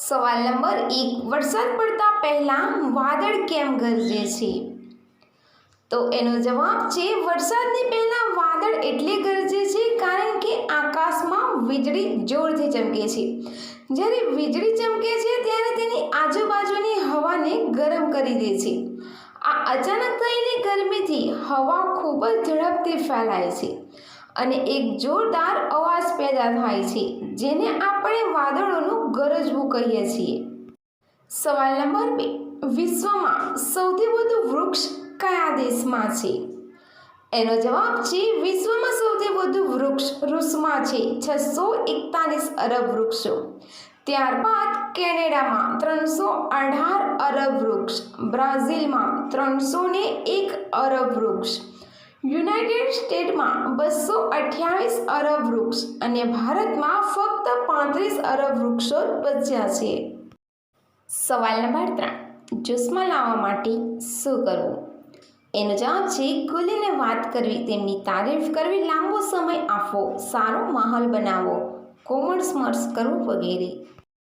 સવાલ નંબર 1, વરસાદ પડતા પહેલા વાદળ કેમ ગરજે છે? તો એનો જવાબ છે, વરસાદની પહેલા વાદળ એટલે ગરજે છે કારણ કે આકાશમાં વીજળી જોરથી ચમકે છે. જ્યારે વીજળી ચમકે છે ત્યારે તેની આજુબાજુની હવાને ગરમ કરી દે છે. આ અચાનક થયેલી ગરમીથી હવા ખૂબ જ ઝડપથી ફેલાય છે અને એક જોરદાર અવાજ પેદા થાય છે, જેને આપણે વાદળોનું ગરજવું કહીએ છીએ. સવાલ નંબર 2, વિશ્વમાં સૌથી વધુ વૃક્ષ કયા દેશમાં છે? એનો જવાબ છે, વિશ્વમાં સૌથી વધુ વૃક્ષ રૂસમાં છે, 641 અરબ વૃક્ષો. ત્યારબાદ કેનેડામાં 318 અરબ વૃક્ષ, બ્રાઝિલમાં 301 અરબ વૃક્ષ, યુનાઇટેડ સ્ટેટ્સમાં 228 અરબ વૃક્ષ અને ભારતમાં ફક્ત 35 અરબ વૃક્ષો બચ્યા છે. સવાલ નંબર 3, જોશમાં લાવવા માટે શું કરવું? એનો જવાબ છે, ખુલીને વાત કરવી, તેમની તારીફ કરવી, લાંબો સમય આપવો, સારો માહોલ બનાવવો, કોમન સ્પર્શ કરવો વગેરે.